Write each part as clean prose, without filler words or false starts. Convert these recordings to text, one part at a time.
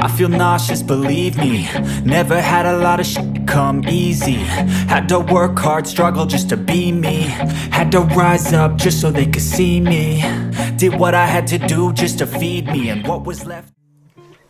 I feel nauseous, believe me. Never had a lot of shit come easy. Had to work hard, struggle just to be me. Had to rise up just so they could see me. Did what I had to do just to feed me, and what was left.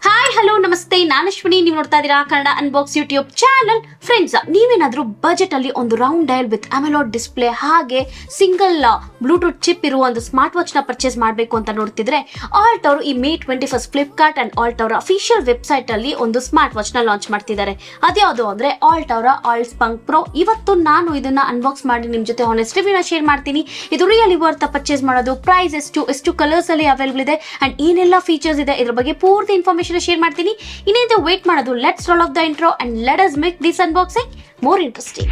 Hi hello ನಮಸ್ತೆ, ನಾನು ಅಶ್ವಿನಿ. ನೀವು ನೋಡ್ತಾ ಇದ್ದೀರಾ Kannada unbox YouTube channel. Friends, ನೀವೇನಾದ್ರೂ budget ಅಲ್ಲಿ ಒಂದು round dial with ಅಮೋಲೆಡ್ display ಹಾಗೆ single Bluetooth chip ಇರುವ ಒಂದು ಸ್ಮಾರ್ಟ್ ವಾಚ್ ನ ಪರ್ಚೇಸ್ ಮಾಡಬೇಕು ಅಂತ ನೋಡ್ತಿದ್ರೆ, ಆಲ್ಟ್ ಅವರು ಈ ಮೇ 21 ಫ್ಲಿಪ್ಕಾರ್ಟ್ ಅಂಡ್ ಆಲ್ಟ್ ಅವರ ಅಫಿಷಿಯಲ್ ವೆಬ್ಸೈಟ್ ಅಲ್ಲಿ ಒಂದು ಸ್ಮಾರ್ಟ್ ವಾಚ್ ನ ಲಾಂಚ್ ಮಾಡ್ತಿದ್ದಾರೆ. ಅದ್ಯಾವುದು ಅಂದ್ರೆ ಆಲ್ಟ್ ಅವರ ಸ್ಪಂಕ್ ಪ್ರೋ. ಇವತ್ತು ನಾನು ಇದನ್ನ ಅನ್ಬಾಕ್ಸ್ ಮಾಡಿ ನಿಮ್ ಜೊತೆ ಹಾನೆಸ್ಟ್ ರಿವ್ಯೂನ ಶೇರ್ ಮಾಡ್ತೀನಿ. ಇದು ರಿಯಲಿ ವರ್ತ್ ಪರ್ಚೇಸ್ ಮಾಡೋದು, ಪ್ರೈಸ್ ಎಷ್ಟು ಕಲರ್ಸ್ ಅಲ್ಲಿ ಅವೈಲೇಬಲ್ ಇದೆ ಅಂಡ್ ಏನೆಲ್ಲ ಫೀಚರ್ಸ್ ಇದೆ ಇದ್ರ ಬಗ್ಗೆ ಪೂರ್ತಿ ಇನ್ಫಾರ್ಮೇಶನ್ ಶೇರ್ ಮಾಡ್ತೀನಿ. ಇನ್ನೇನು ವೇಟ್ ಮಾಡೋದು, let's role of the intro and let us make this unboxing more interesting.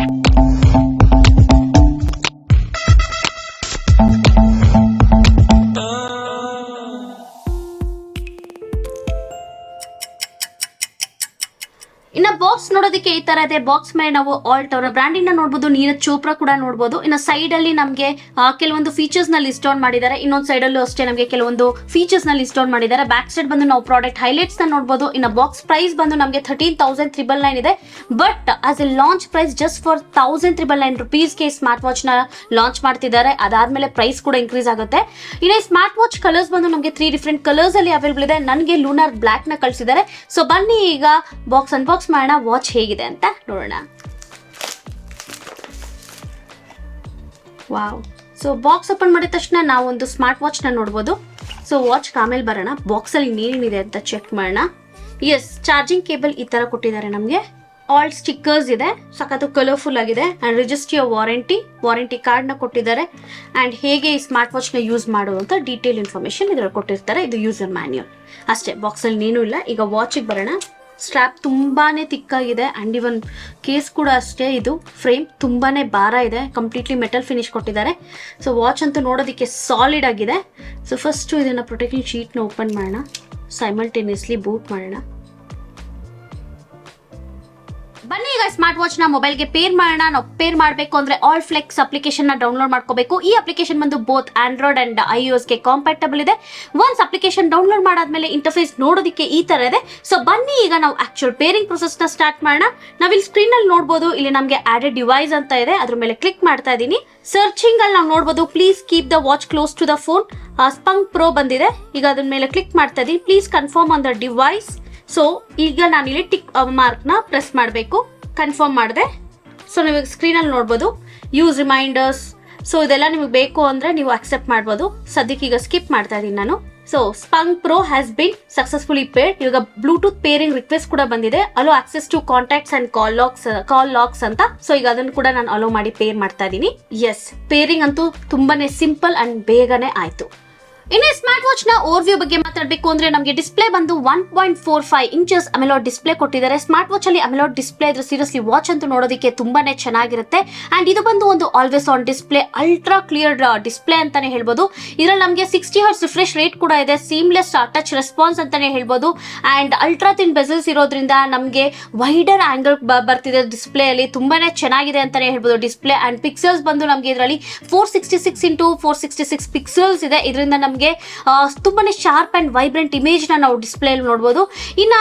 ಇನ್ನ ಬಾಕ್ಸ್ ನೋಡೋದಕ್ಕೆ ಈ ತರ ಇದೆ. ಬಾಕ್ಸ್ ಮೇಲೆ ನಾವು ಆಲ್ಟ್ ಅವರ ಬ್ರಾಂಡಿಂಗ್ ನ ನೋಡಬಹುದು, ನೀರಜ್ ಚೋಪ್ರಾ ಕೂಡ ನೋಡಬಹುದು. ಇನ್ನ ಸೈಡ್ ಅಲ್ಲಿ ನಮಗೆ ಕೆಲವೊಂದು ಫೀಚರ್ಸ್ ನ ಲಿಸ್ಟ್ ಡೌನ್ ಮಾಡಿದ್ದಾರೆ. ಇನ್ನೊಂದು ಸೈಡ್ ಅಲ್ಲೂ ಅಷ್ಟೇ ನಮಗೆ ಕೆಲವೊಂದು ಫೀಚರ್ಸ್ ನ ಲಿಸ್ಟ್ ಡೌನ್ ಮಾಡಿದ್ದಾರೆ. ಬ್ಯಾಕ್ ಸೈಡ್ ಬಂದು ನಾವು ಪ್ರಾಡಕ್ಟ್ ಹೈಲೈಟ್ಸ್ ನ ನೋಡಬಹುದು. ಇನ್ನ ಬಾಕ್ಸ್ ಪ್ರೈಸ್ ಬಂದು ನಮಗೆ 13,999 ಇದೆ. But as a launch price just for 1,399 rupees ಗೆ ಸ್ಮಾರ್ಟ್ ವಾಚ್ ನ ಲಾಂಚ್ ಮಾಡ್ತಿದ್ದಾರೆ. ಅದಾದ್ಮೇಲೆ ಪ್ರೈಸ್ ಕೂಡ ಇನ್ಕ್ರೀಸ್ ಆಗುತ್ತೆ. ಇನ್ನ ಸ್ಮಾರ್ಟ್ ವಾಚ್ ಕಲರ್ಸ್ ಬಂದು ನಮಗೆ 3 ಡಿಫರೆಂಟ್ ಕಲರ್ಸ್ ಅಲ್ಲಿ ಅವೈಲೇಬಲ್ ಇದೆ. ನನಗೆ ಲೂನಾರ್ ಬ್ಲಾಕ್ ನ ಕಳಿಸಿದ್ದಾರೆ. ಸೊ ಬನ್ನಿ ಈಗ ಬಾಕ್ಸ್ ಅನ್ಬಾಕ್ಸ್ ಮಾಡೋಣ, ವಾಚ್ ಹೇಗಿದೆ ಅಂತ ನೋಡೋಣ. ವಾವ್. ಸೊ ಬಾಕ್ಸ್ ಓಪನ್ ಮಾಡಿದ ತಕ್ಷಣ ನಾವು ಒಂದು ಸ್ಮಾರ್ಟ್ ವಾಚ್ ನ ನೋಡಬಹುದು. ಸೊ ವಾಚ್ ಆಮೇಲೆ ಬರೋಣ, ಬಾಕ್ಸ್ ಅಲ್ಲಿ ಏನೇನಿದೆ ಅಂತ ಚೆಕ್ ಮಾಡೋಣ. ಎಸ್, ಚಾರ್ಜಿಂಗ್ ಕೇಬಲ್ ಈ ತರ ಕೊಟ್ಟಿದ್ದಾರೆ ನಮಗೆ. ಆಲ್ ಸ್ಟಿಕ್ಕರ್ಸ್ ಇದೆ, ಸಖತ್ತು ಕಲರ್ಫುಲ್ ಆಗಿದೆ. ಅಂಡ್ ರಿಜಿಸ್ಟ್ರಿ ವಾರಂಟಿ ಕಾರ್ಡ್ ನ ಕೊಟ್ಟಿದ್ದಾರೆ. ಅಂಡ್ ಹೇಗೆ ಈ ಸ್ಮಾರ್ಟ್ ವಾಚ್ ನ ಯೂಸ್ ಮಾಡುವಂತ ಡೀಟೇಲ್ ಇನ್ಫಾರ್ಮೇಶನ್ ಇದ್ರಲ್ಲಿ ಕೊಟ್ಟಿರ್ತಾರೆ. ಇದು ಯೂಸರ್ ಮ್ಯಾನ್ಯುಯಲ್ ಅಷ್ಟೇ, ಬಾಕ್ಸ್ ಅಲ್ಲಿ ಏನೂ ಇಲ್ಲ. ಈಗ ವಾಚಿಗೆ ಬರೋಣ. ಸ್ಟ್ರಾಪ್ ತುಂಬಾನೇ ತಿಕ್ಕಾಗಿದೆ ಅಂಡ್ ಇವನ್ ಕೇಸ್ ಕೂಡ ಅಷ್ಟೇ. ಇದು ಫ್ರೇಮ್ ತುಂಬಾನೇ ಭಾರ ಇದೆ, ಕಂಪ್ಲೀಟ್ಲಿ ಮೆಟಲ್ ಫಿನಿಶ್ ಕೊಟ್ಟಿದ್ದಾರೆ. ಸೊ ವಾಚ್ ಅಂತೂ ನೋಡೋದಕ್ಕೆ ಸಾಲಿಡ್ ಆಗಿದೆ. ಸೊ ಫಸ್ಟ್ ಇದನ್ನ ಪ್ರೊಟೆಕ್ಟಿಂಗ್ ಶೀಟ್ ನ ಓಪನ್ ಮಾಡೋಣ, ಸೈಮಲ್ಟೇನಿಯಸ್ಲಿ ಬೂಟ್ ಮಾಡೋಣ. ಬನ್ನಿ ಈಗ ಸ್ಮಾರ್ಟ್ ವಾಚ್ ನ ಮೊಬೈಲ್ ಗೆ ಪೇರ್ ಮಾಡೋಣ. ನಾವು ಪೇರ್ ಮಾಡಬೇಕು ಅಂದ್ರೆ ಆಲ್ ಫ್ಲೆಕ್ಸ್ ಅಪ್ಲಿಕೇಶನ್ ನ ಡೌನ್ಲೋಡ್ ಮಾಡ್ಕೋಬೇಕು. ಈ ಅಪ್ಲಿಕೇಶನ್ ಬಂದು ಬೋತ್ ಆಂಡ್ರಾಯ್ಡ್ ಅಂಡ್ iOS ಗೆ ಕಾಂಪ್ಯಾಟಬಲ್ ಇದೆ. ಒನ್ಸ್ ಅಪ್ಲಿಕೇಶನ್ ಡೌನ್ಲೋಡ್ ಮಾಡಾದ್ಮೇಲೆ ಇಂಟರ್ಫೇಸ್ ನೋಡೋದಕ್ಕೆ ಈ ತರ ಇದೆ. ಸೊ ಬನ್ನಿ ಈಗ ನಾವು ಆಕ್ಚುಯಲ್ ಪೇರಿಂಗ್ ಪ್ರೊಸೆಸ್ ನ ಸ್ಟಾರ್ಟ್ ಮಾಡೋಣ. ನಾವಿಲ್ಲಿ ಸ್ಕ್ರೀನ್ ಅಲ್ಲಿ ನೋಡಬಹುದು, ಇಲ್ಲಿ ನಮಗೆ ಆಡೆಡ್ ಡಿವೈಸ್ ಅಂತ ಇದೆ, ಅದ್ರ ಮೇಲೆ ಕ್ಲಿಕ್ ಮಾಡ್ತಾ ಇದೀನಿ. ಸರ್ಚಿಂಗ್ ಅಲ್ಲಿ ನಾವು ನೋಡಬಹುದು, please keep the watch close to the phone. Spunk pro ಬಂದಿದೆ. ಈಗ ಅದ್ರ ಮೇಲೆ ಕ್ಲಿಕ್ ಮಾಡ್ತಾ ಇದೀನಿ. Please confirm on the device. So ಈಗ ನಾನು ಇಲ್ಲಿ ಟಿಕ್ ಮಾರ್ಕ್ ನ ಪ್ರೆಸ್ ಮಾಡಬೇಕು. ಕನ್ಫರ್ಮ್ ಮಾಡಿದೆ. ಸೊ ನೀವು ಸ್ಕ್ರೀನ್ ಅಲ್ಲಿ ನೋಡಬಹುದು ಯೂಸ್ ರಿಮೈಂಡರ್ಸ್. ಸೊ ಇದೆಲ್ಲ ನಿಮಗೆ ಬೇಕು ಅಂದ್ರೆ ನೀವು ಅಕ್ಸೆಪ್ಟ್ ಮಾಡಬಹುದು. ಸದ್ಯಕ್ಕೆ ಈಗ ಸ್ಕಿಪ್ ಮಾಡ್ತಾ ಇದೀನಿ ನಾನು. So spunk pro has been successfully paired. ಇವಾಗ ಬ್ಲೂಟೂತ್ ಪೇರಿಂಗ್ ರಿಕ್ವೆಸ್ಟ್ ಕೂಡ ಬಂದಿದೆ. Allow access to contacts and call logs ಅಂತ. ಸೊ ಈಗ ಅದನ್ನು ಕೂಡ ನಾನು ಅಲೋ ಮಾಡಿ ಪೇರ್ ಮಾಡ್ತಾ ಇದೀನಿ. ಎಸ್, ಪೇರಿಂಗ್ ಅಂತೂ ತುಂಬಾನೇ ಸಿಂಪಲ್ ಅಂಡ್ ಬೇಗನೆ ಆಯ್ತು. ಇನ್ನು ಸ್ಮಾರ್ಟ್ ವಾಚ್ ನ ಓವರ್ವ್ಯೂ ಬಗ್ಗೆ ಮಾತಾಡಬೇಕು ಅಂದ್ರೆ ನಮಗೆ ಡಿಸ್ಪ್ಲೇ ಬಂದು 1.45 ಇಂಚಸ್ ಅಮೋಲೆಡ್ ಡಿಸ್ಪ್ಲೇ ಕೊಟ್ಟಿದ್ದಾರೆ. ಸ್ಮಾರ್ಟ್ ವಾಚ್ ಅಲ್ಲಿ ಅಮೋಲೆಡ್ ಡಿಸ್ಪ್ಲೇ ಇದ್ರೆ ಸೀರಿಯಸ್ಲಿ ವಾಚ್ ಅಂತೂ ನೋಡೋದಕ್ಕೆ ತುಂಬಾನೇ ಚೆನ್ನಾಗಿರುತ್ತೆ. ಅಂಡ್ ಇದು ಬಂದು ಒಂದು always on display, ultra clear display ಅಂತಾನೆ ಹೇಳ್ಬೋದು. ಇದರಲ್ಲಿ ನಮಗೆ 60 Hz ರಿಫ್ರೆಶ್ ರೇಟ್ ಕೂಡ ಇದೆ. ಸೀಮ್ಲೆಸ್ ಟಚ್ ರೆಸ್ಪಾನ್ಸ್ ಅಂತಾನೆ ಹೇಳ್ಬೋದು. ಅಂಡ್ ಅಲ್ಟ್ರಾ ಥಿನ್ ಬೆಸಲ್ಸ್ ಇರೋದ್ರಿಂದ ನಮಗೆ ವೈಡರ್ ಆಂಗಲ್ ಬರ್ತಿದೆ ಡಿಸ್ಪ್ಲೇ ಅಲ್ಲಿ. ತುಂಬಾನೇ ಚೆನ್ನಾಗಿದೆ ಅಂತಾನೆ ಹೇಳ್ಬೋದು ಡಿಸ್ಪ್ಲೇ. ಅಂಡ್ ಪಿಕ್ಸೆಲ್ಸ್ ಬಂದು ನಮಗೆ ಇದರಲ್ಲಿ 466x466 ಪಿಕ್ಸೆಲ್ಸ್ ಇದೆ. ಇದರಿಂದ ನಮಗೆ ತುಂಬಾನೇ ಶಾರ್ಪ್ ಅಂಡ್ ವೈಬ್ರೆಂಟ್ ಇಮೇಜ್ ನ ನಾವು ಡಿಸ್ಪ್ಲೇ ಅಲ್ಲಿ ನೋಡಬಹುದು. ಇನ್ನ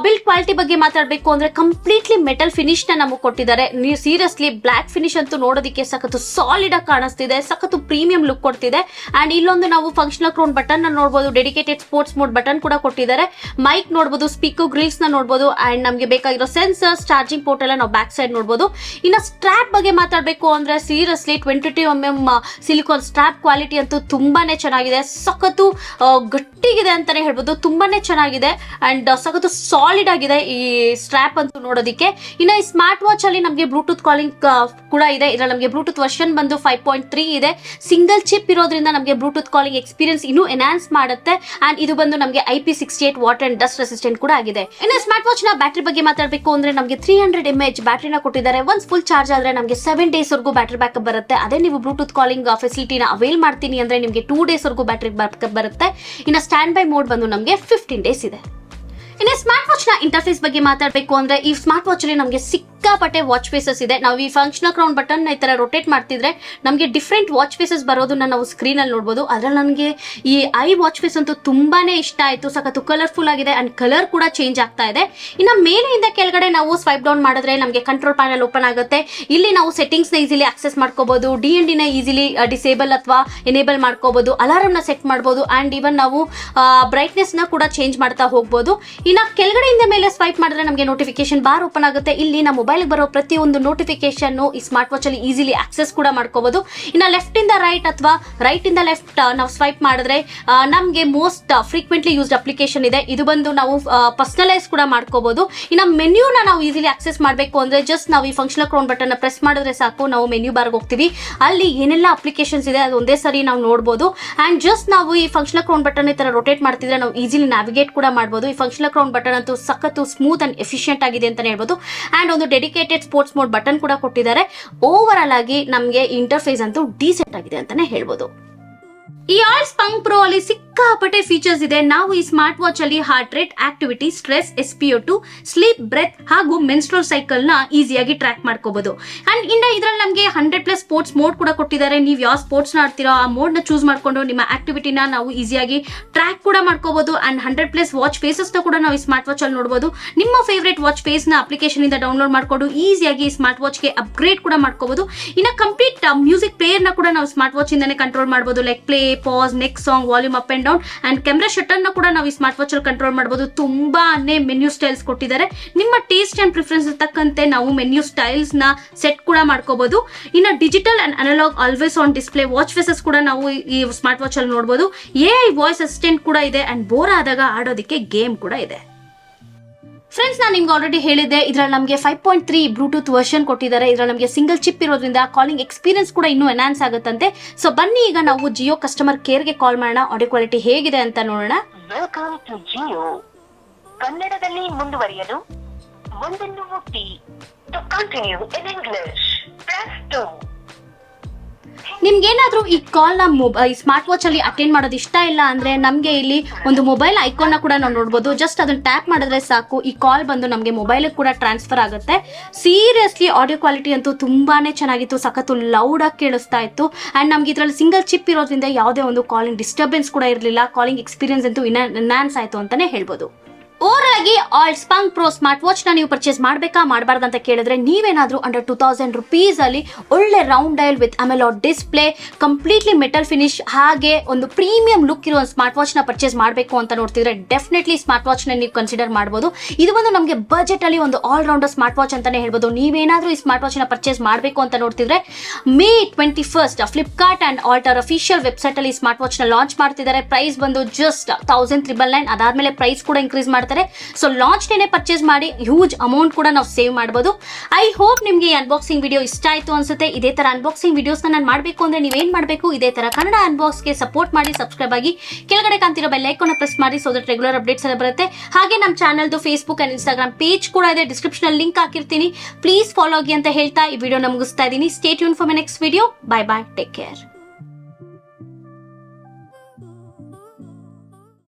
ಬಿಲ್ಡ್ ಕ್ವಾಲಿಟಿ ಬಗ್ಗೆ ಮಾತಾಡಬೇಕು ಅಂದ್ರೆ ಕಂಪ್ಲೀಟ್ಲಿ ಮೆಟಲ್ ಫಿನಿಶ್ ನ ನಮಗೆ ಕೊಟ್ಟಿದ್ದಾರೆ. ಸೀರಿಯಸ್ಲಿ ಬ್ಲಾಕ್ ಫಿನಿಶ್ ಅಂತೂ ನೋಡೋದಕ್ಕೆ ಸಖತ್ತು ಸಾಲಿಡ್ ಆಗಿ ಕಾಣಿಸ್ತಿದೆ, ಸಖತ್ತು ಪ್ರೀಮಿಯಂ ಲುಕ್ ಕೊಡ್ತಿದೆ. ಅಂಡ್ ಇಲ್ಲೊಂದು ನಾವು ಫಂಕ್ಷನಲ್ ಕ್ರೌನ್ ಬಟನ್ ನ ನೋಡಬಹುದು, ಡೆಡಿಕೇಟೆಡ್ ಸ್ಪೋರ್ಟ್ಸ್ ಮೋಡ್ ಬಟನ್ ಕೂಡ ಕೊಟ್ಟಿದ್ದಾರೆ. ಮೈಕ್ ನೋಡಬಹುದು, ಸ್ಪೀಕರ್ ಗ್ರಿಲ್ಸ್ ನ ನೋಡಬಹುದು. ಅಂಡ್ ನಮಗೆ ಬೇಕಾಗಿರೋ ಸೆನ್ಸರ್ಸ್, ಚಾರ್ಜಿಂಗ್ ಪೋರ್ಟ್ ಎಲ್ಲ ನಾವು ಬ್ಯಾಕ್ ಸೈಡ್ ನೋಡಬಹುದು. ಇನ್ನ ಸ್ಟ್ರಾಪ್ ಬಗ್ಗೆ ಮಾತಾಡಬೇಕು ಅಂದ್ರೆ seriously 22mm silicon strap quality ಅಂತೂ ತುಂಬಾನೇ ಚೆನ್ನಾಗಿದೆ. ಸಖತ್ತು ಗಟ್ಟಿಗಿದೆ ಅಂತಾನೆ ಹೇಳ್ಬೋದು, ತುಂಬಾನೇ ಚೆನ್ನಾಗಿದೆ. ಅಂಡ್ ಸಖತ್ತು ಸಾಲಿಡ್ ಆಗಿದೆ ಈ ಸ್ಟ್ರಾಪ್ ಅಂತೂ ನೋಡೋದಿಕ್ಕೆ. ಇನ್ನು ಈ ಸ್ಮಾರ್ಟ್ ವಾಚ್ ಅಲ್ಲಿ ನಮಗೆ ಬ್ಲೂಟೂತ್ ಕಾಲಿಂಗ್ ಕೂಡ ಇದೆ. ಇದರಲ್ಲಿ ನಮಗೆ ಬ್ಲೂಟೂತ್ ವರ್ಷನ್ ಬಂದು 5.3 ಇದೆ. ಸಿಂಗಲ್ ಚಿಪ್ ಇರೋದ್ರಿಂದ ನಮಗೆ ಬ್ಲೂಟೂತ್ ಕಾಲಿಂಗ್ ಎಕ್ಸ್ಪೀರಿಯನ್ಸ್ ಇನ್ನೂ ಎನ್ಹಾನ್ಸ್ ಮಾಡುತ್ತೆ. ಅಂಡ್ ಇದು ಬಂದು ನಮಗೆ IP68 water and dust resistant ಕೂಡ ಆಗಿದೆ. ಇನ್ನು ಸ್ಮಾರ್ಟ್ ವಾಚ್ ನ ಬ್ಯಾಟರಿ ಬಗ್ಗೆ ಮಾತಾಡಬೇಕು ಅಂದ್ರೆ ನಮಗೆ 300 mAh ಬ್ಯಾಟರಿನ ಕೊಟ್ಟಿದ್ದಾರೆ. ಒನ್ಸ್ ಫುಲ್ ಚಾರ್ಜ್ ಆದ್ರೆ ನಮಗೆ 7 days ವರೆಗೂ ಬ್ಯಾಟರಿ ಬ್ಯಾಕಪ್ ಬರುತ್ತೆ. ಅದೇ ನೀವು ಬ್ಲೂಟೂತ್ ಕಾಲಿಂಗ್ ಫೆಸಿಲಿಟಿನ ಅವೈಲ್ ಮಾಡ್ತೀನಿ ಅಂದ್ರೆ ನಿಮಗೆ 2 days ವರೆಗೂ ಬ್ಯಾಟರಿ ಬ್ಯಾಕಪ್ ಬರುತ್ತೆ. ಇನ್ನು ಸ್ಟ್ಯಾಂಡ್ ಬೈ ಮೋಡ್ ಬಂದು ನಮಗೆ 15 days ಇದೆ. ಇನ್ನು ಸ್ಮಾರ್ಟ್ ವಾಚ್ ನ ಇಂಟರ್ಫೇಸ್ ಬಗ್ಗೆ ಮಾತಾಡಬೇಕು ಅಂದ್ರೆ ಈ ಸ್ಮಾರ್ಟ್ ವಾಚ್ ಅಲ್ಲಿ ನಮಗೆ ಸಿಕ್ಕಾಪಟ್ಟೆ ವಾಚ್ ಫೇಸಸ್ ಇದೆ. ನಾವು ಈ ಫಂಕ್ಷನಲ್ ಕ್ರೌನ್ ಬಟನ್ ಈ ತರ ರೊಟೇಟ್ ಮಾಡ್ತಿದ್ರೆ ನಮಗೆ ಡಿಫ್ರೆಂಟ್ ವಾಚ್ ಫೇಸಸ್ ಬರೋದನ್ನ ನಾವು ಸ್ಕ್ರೀನ್ ಅಲ್ಲಿ ನೋಡಬಹುದು. ಅದ್ರಲ್ಲಿ ನನಗೆ ಈ ಐ ವಾಚ್ ಫೇಸ್ ಅಂತೂ ತುಂಬಾನೇ ಇಷ್ಟ ಆಯ್ತು. ಸಖತ್ತು ಕಲರ್ಫುಲ್ ಆಗಿದೆ ಅಂಡ್ ಕಲರ್ ಕೂಡ ಚೇಂಜ್ ಆಗ್ತಾ ಇದೆ. ಇನ್ನು ಮೇಲೆಯಿಂದ ಕೆಳಗಡೆ ನಾವು ಸ್ವೈಪ್ ಡೌನ್ ಮಾಡಿದ್ರೆ ನಮಗೆ ಕಂಟ್ರೋಲ್ ಪ್ಯಾನಲ್ ಓಪನ್ ಆಗುತ್ತೆ. ಇಲ್ಲಿ ನಾವು ಸೆಟ್ಟಿಂಗ್ಸ್ ನ ಈಸಿಲಿ ಆಕ್ಸೆಸ್ ಮಾಡ್ಕೋಬಹುದು, ಡಿ ನ ಈಸಿಲಿ ಡಿಸೇಬಲ್ ಅಥವಾ ಎನೇಬಲ್ ಮಾಡ್ಕೋಬಹುದು, ಅಲಾರ್ಮ್ ನ ಸೆಟ್ ಮಾಡಬಹುದು ಅಂಡ್ ಇವನ್ ನಾವು ಬ್ರೈಟ್ನೆಸ್ ನ ಕೂಡ ಚೇಂಜ್ ಮಾಡ್ತಾ ಹೋಗಬಹುದು. ಇನ್ನು ಕೆಳಗಡೆಯಿಂದ ಮೇಲೆ ಸ್ವೈಪ್ ಮಾಡಿದ್ರೆ ನಮಗೆ ನೋಟಿಫಿಕೇಶನ್ ಬಾರ್ ಓಪನ್ ಆಗುತ್ತೆ. ಇಲ್ಲಿ ನಮ್ಮ ಮೊಬೈಲ್ ಬರೋ ಪ್ರತಿಯೊಂದು ನೋಟಿಫಿಕೇಶನ್ ಈ ಸ್ಮಾರ್ಟ್ ವಾಚ್ ಅಲ್ಲಿ ಈಸಿಲಿ ಆಕ್ಸೆಸ್ ಕೂಡ ಮಾಡ್ಕೋಬಹುದು. ಇನ್ನು ಲೆಫ್ಟ್ ಇಂದ ರೈಟ್ ಅಥವಾ ರೈಟ್ ಇಂದ ಲೆಫ್ಟ್ ನಾವು ಸ್ವೈಪ್ ಮಾಡಿದ್ರೆ ನಮಗೆ ಮೋಸ್ಟ್ ಫ್ರೀಕ್ವೆಂಟ್ಲಿ ಯೂಸ್ಡ್ ಅಪ್ಲಿಕೇಶನ್ ಇದೆ. ಇದು ಬಂದು ನಾವು ಪರ್ಸನಲೈಸ್ ಕೂಡ ಮಾಡ್ಕೋಬಹುದು. ಇನ್ನು ಮೆನ್ಯೂನ ನಾವು ಈಸಿಲಿ ಆಕ್ಸೆಸ್ ಮಾಡಬೇಕು ಅಂದ್ರೆ ಜಸ್ಟ್ ನಾವು ಈ ಫಂಕ್ಷನಲ್ ಕ್ರೌನ್ ಬಟನ್ ಪ್ರೆಸ್ ಮಾಡಿದ್ರೆ ಸಾಕು, ನಾವು ಮೆನ್ಯೂ ಬಾರ್ಗೆ ಹೋಗ್ತೀವಿ. ಅಲ್ಲಿ ಏನೆಲ್ಲ ಅಪ್ಲಿಕೇಶನ್ಸ್ ಇದೆ ಅದು ಒಂದೇ ಸರಿ ನಾವು ನೋಡಬಹುದು. ಅಂಡ್ ಜಸ್ಟ್ ನಾವು ಈ ಫಂಕ್ಷನಲ್ ಕ್ರೌನ್ ಬಟನ್ ಈ ತರ ರೊಟೇಟ್ ಮಾಡ್ತಿದ್ರೆ ನಾವು ಈಸಿಲಿ ನ್ಯಾವಿಗೇಟ್ ಕೂಡ ಮಾಡಬಹುದು. ಈ ಫಂಕ್ಷನಲ್ ಕ್ರೌನ್ ಬಟನ್ ಅಂತೂ ಸಖತ್ತು ಸ್ಮೂತ್ ಅಂಡ್ ಎಫಿಷಿಯಂಟ್ ಆಗಿದೆ ಅಂತ ಹೇಳ್ಬೋದು. ಅಂಡ್ ಒಂದು ಡೆಡಿಕೇಟೆಡ್ ಸ್ಪೋರ್ಟ್ಸ್ ಮೋಡ್ ಬಟನ್ ಕೂಡ ಕೊಟ್ಟಿದ್ದಾರೆ. ಓವರ್ ಆಲ್ ಆಗಿ ನಮಗೆ ಇಂಟರ್ಫೇಸ್ ಅಂತೂ ಡೀಸೆಂಟ್ ಆಗಿದೆ ಅಂತಾನೆ ಹೇಳ್ಬೋದು. ಈ ಆಲ್ ಸ್ಪಂಕ್ ಪ್ರೋ ಅಲ್ಲಿ ಸಿಕ್ಕಾಪಟ್ಟೆ ಫೀಚರ್ಸ್ ಇದೆ. ನಾವು ಈ ಸ್ಮಾರ್ಟ್ ವಾಚ್ ಅಲ್ಲಿ heart rate, activity, stress, SpO2, sleep, breath ಹಾಗೂ ಮೆನ್ಸ್ಟ್ರಲ್ ಸೈಕಲ್ ನ ಈಸಿಯಾಗಿ ಟ್ರ್ಯಾಕ್ ಮಾಡ್ಕೋಬಹುದು. ಅಂಡ್ ಇನ್ನ ಇದ್ರಲ್ಲಿ ನಮಗೆ 100+ ಸ್ಪೋರ್ಟ್ಸ್ ಮೋಡ್ ಕೂಡ ಕೊಟ್ಟಿದ್ದಾರೆ. ನೀವು ಯಾವ ಸ್ಪೋರ್ಟ್ಸ್ ನ ಆಡ್ತೀರೋ ಆ ಮೋಡ್ ನ ಚೂಸ್ ಮಾಡ್ಕೊಂಡು ನಿಮ್ಮ ಆಕ್ಟಿವಿಟಿನ ನಾವು ಈಸಿಯಾಗಿ ಟ್ರ್ಯಾಕ್ ಕೂಡ ಮಾಡ್ಕೋಬಹುದು. ಅಂಡ್ 100+ ವಾಚ್ ಫೇಸಸ್ ನ ಕೂಡ ನಾವು ಈ ಸ್ಮಾರ್ಟ್ ವಾಚ್ ಅಲ್ಲಿ ನೋಡಬಹುದು. ನಿಮ್ಮ ಫೇವರೇಟ್ ವಾಚ್ ಫೇಸ್ ನ ಅಪ್ಲಿಕೇಶನ್ ಇಂದ ಡೌನ್ಲೋಡ್ ಮಾಡ್ಕೊಂಡು ಈಸಿಯಾಗಿ ಸ್ಮಾರ್ಟ್ ವಾಚ್ ಗೆ ಅಪ್ಗ್ರೇಡ್ ಕೂಡ ಮಾಡ್ಕೋಬಹುದು. ಇನ್ನ ಕಂಪ್ಲೀಟ್ ಮ್ಯೂಸಿಕ್ ಪ್ಲೇಯರ್ ನ ಕೂಡ ನಾವು ಸ್ಮಾರ್ಟ್ ವಾಚ್ ಇಂದಾನೆ ಕಂಟ್ರೋಲ್ ಮಾಡಬಹುದು. Like play, pass, next song, volume up and down and camera shutter ನ ಕೂಡ ನಾವು ಈ ಸ್ಮಾರ್ಟ್ ವಾಚ್ ಅಲ್ಲಿ ಕಂಟ್ರೋಲ್ ಮಾಡಬಹುದು. ತುಂಬಾನೇ ಮೆನ್ಯೂ ಸ್ಟೈಲ್ಸ್ ಕೊಟ್ಟಿದ್ದಾರೆ. ನಿಮ್ಮ ಟೇಸ್ಟ್ ಅಂಡ್ ಪ್ರಿಫರೆನ್ಸ್ ತಕ್ಕಂತೆ ನಾವು ಮೆನ್ಯೂ ಸ್ಟೈಲ್ಸ್ ನ ಸೆಟ್ ಕೂಡ ಮಾಡ್ಕೋಬಹುದು. ಇನ್ನು digital and analog always on display watch faces ಕೂಡ ನಾವು ಈ ಸ್ಮಾರ್ಟ್ ವಾಚ್ ಅಲ್ಲಿ ನೋಡಬಹುದು. AI ವಾಯ್ಸ್ ಅಸಿಸ್ಟೆಂಟ್ ಕೂಡ ಇದೆ ಅಂಡ್ ಬೋರ್ ಆದಾಗ ಆಡೋದಕ್ಕೆ ಗೇಮ್ ಕೂಡ ಇದೆ. ಫ್ರೆಂಡ್ಸ್, ನಾನು ನಿಮ್ಗೆ ಆಲ್ರೆಡಿ ಹೇಳಿದ್ದೆ, ಇದ್ರಲ್ಲಿ ನಮಗೆ 5.3 ಬ್ಲೂಟೂತ್ ವರ್ಷನ್ ಕೊಟ್ಟಿದ್ದಾರೆ. ಇದ್ರಲ್ಲಿ ನಮಗೆ ಸಿಂಗಲ್ ಚಿಪ್ ಇರೋದ್ರಿಂದ ಕಾಲಿಂಗ್ ಎಕ್ಸ್ಪೀರಿಯನ್ಸ್ ಕೂಡ ಇನ್ನೂ ಎನ್ಹಾನ್ಸ್ ಆಗುತ್ತಂತೆ. ಸೊ ಬನ್ನಿ ಈಗ ನಾವು ಜಿಯೋ ಕಸ್ಟಮರ್ ಕೇರ್ಗೆ ಕಾಲ್ ಮಾಡೋಣ, ಆಡಿಯೋ ಕ್ವಾಲಿಟಿ ಹೇಗಿದೆ ಅಂತ ನೋಡೋಣ. Welcome to Jio. ಕನ್ನಡದಲ್ಲಿ ಮುಂದುವರಿಯಲು ಒಂದನ್ನು ಒತ್ತಿ. To continue in English press 2. ನಿಮ್ಗೇನಾದ್ರೂ ಈ ಕಾಲ್ ನ ಈ ಸ್ಮಾರ್ಟ್ ವಾಚ್ ಅಲ್ಲಿ ಅಟೆಂಡ್ ಮಾಡೋದು ಇಷ್ಟ ಇಲ್ಲ ಅಂದ್ರೆ ನಮ್ಗೆ ಇಲ್ಲಿ ಒಂದು ಮೊಬೈಲ್ ಐಕಾನ್ ನ ಕೂಡ ನಾವು ನೋಡಬಹುದು. ಜಸ್ಟ್ ಅದನ್ನ ಟ್ಯಾಪ್ ಮಾಡಿದ್ರೆ ಸಾಕು, ಈ ಕಾಲ್ ಬಂದು ನಮ್ಗೆ ಮೊಬೈಲ್ ಕೂಡ ಟ್ರಾನ್ಸ್ಫರ್ ಆಗುತ್ತೆ. ಸೀರಿಯಸ್ಲಿ ಆಡಿಯೋ ಕ್ವಾಲಿಟಿ ಅಂತೂ ತುಂಬಾನೇ ಚೆನ್ನಾಗಿತ್ತು, ಸಖತ್ತು ಲೌಡ್ ಆಗಿ ಕೇಳಿಸ್ತಾ ಇತ್ತು. ಅಂಡ್ ನಮ್ಗೆ ಇದ್ರಲ್ಲಿ ಸಿಂಗಲ್ ಚಿಪ್ ಇರೋದ್ರಿಂದ ಯಾವುದೇ ಒಂದು ಕಾಲಿಂಗ್ ಡಿಸ್ಟರ್ಬೆನ್ಸ್ ಕೂಡ ಇರಲಿಲ್ಲ. ಕಾಲಿಂಗ್ ಎಕ್ಸ್ಪೀರಿಯನ್ಸ್ ಅಂತೂ ಎನ್ಹಾನ್ಸ್ ಆಯ್ತು ಅಂತಾನೆ ಹೇಳ್ಬೋದು. ಓವರ್ ಆಗಿ ಆಲ್ ಸ್ಪಂಕ್ ಪ್ರೋ ಸ್ಮಾರ್ಟ್ ವಾಚ್ ನ ನೀವು ಪರ್ಚೇಸ್ ಮಾಡಬೇಕಾ ಮಾಡಬಾರ್ದು ಅಂತ ಕೇಳಿದ್ರೆ, ನೀವೇನಾದ್ರೂ ಅಂಡರ್ 2000 rupees ಅಲ್ಲಿ ಒಳ್ಳೆ round dial with AMOLED display, completely metal finish ಹಾಗೆ ಒಂದು ಪ್ರೀಮಿಯಂ ಲುಕ್ ಇರೋ ಸ್ಮಾರ್ಟ್ ವಾಚ್ ನ ಪರ್ಚೇಸ್ ಮಾಡಬೇಕು ಅಂತ ನೋಡ್ತಿದ್ರೆ ಡೆಫಿನೆಟ್ಲಿ ಸ್ಮಾರ್ಟ್ ವಾಚ್ ನ ನೀವು ಕನ್ಸಿಡರ್ ಮಾಡಬಹುದು. ಇದು ಒಂದು ನಮಗೆ ಬಜೆಟ್ ಅಲ್ಲಿ ಒಂದು ಆಲ್ ರೌಂಡರ್ ಸ್ಮಾರ್ಟ್ ವಾಚ್ ಅಂತಾನೆ ಹೇಳ್ಬೋದು. ನೀವೇನಾದ್ರೂ ಈ ಸ್ಮಾರ್ಟ್ ವಾಚ್ ನ ಪರ್ಚೇಸ್ ಮಾಡಬೇಕು ಅಂತ ನೋಡ್ತಿದ್ರೆ, May 21st ಫ್ಲಿಪ್ಕಾರ್ಟ್ ಅಂಡ್ ಆಲ್ಟರ್ ಅಫಿಷಿಯಲ್ ವೆಬ್ಸೈಟ್ ಅಲ್ಲಿ ಸ್ಮಾರ್ಟ್ ವಾಚ್ ನ ಲಾಂಚ್ ಮಾಡ್ತಿದ್ದಾರೆ. ಪ್ರೈಸ್ ಬಂದು ಜಸ್ಟ್ 1999. ಅದಾದ್ಮೇಲೆ ಪ್ರೈಸ್ ಕೂಡ ಇನ್ಕ್ರೀಸ್ ಮಾಡ್ತಾರೆ. ಸೊ ಲಾಂಚ್ ಡೇನೆ ಪರ್ಚೇಸ್ ಮಾಡಿ ಹ್ಯೂಜ್ ಅಮೌಂಟ್ ಕೂಡ ನಾವು ಸೇವ್ ಮಾಡಬಹುದು. ಐ ಹೋಪ್ ನಿಮ್ಗೆ ಈ ಅನ್ಬಾಕ್ಸಿಂಗ್ ವಿಡಿಯೋ ಇಷ್ಟ ಆಯ್ತು ಅನ್ಸುತ್ತೆ. ಇದೇ ತರ ಅನ್ಬಾಕ್ಸಿಂಗ್ ವಿಡಿಯೋಸ್ ನಾನು ಮಾಡಬೇಕು ಅಂದ್ರೆ ನೀವೇನ್ ಮಾಡಬೇಕು, ಇದೇ ತರ ಕನ್ನಡ ಅನ್ಬಾಕ್ಸ್ ಗೆ ಸಪೋರ್ಟ್ ಮಾಡಿ, ಸಬ್ಸ್ಕ್ರೈಬ್ ಆಗಿ, ಕೆಳಗಡೆ ಕಾಣ್ತಿರೋ ಬೆಲ್ ಐಕಾನ್ ಪ್ರೆಸ್ ಮಾಡಿ, ಸೊ ದಟ್ ರೆಗ್ಯುಲರ್ ಅಪ್ಡೇಟ್ಸ್ ಎಲ್ಲ ಬರುತ್ತೆ. ಹಾಗೆ ನಮ್ಮ ಚಾನಲ್ದು ಫೇಸ್ಬುಕ್ ಅಂಡ್ ಇನ್ಸ್ಟಾಗ್ರಾಮ್ ಪೇಜ್ ಕೂಡ ಇದೆ, ಡಿಸ್ಕ್ರಿಪ್ಷನ್ ಅಲ್ಲಿ ಲಿಂಕ್ ಹಾಕಿರ್ತೀನಿ. ಪ್ಲೀಸ್ ಫಾಲೋ ಆಗಿ ಅಂತ ಹೇಳ್ತಾ ಈ ವಿಡಿಯೋನ ಮುಗಿಸ್ತಾ ಇದ್ದೀನಿ. Stay tune for my next video. Bye bye, take care.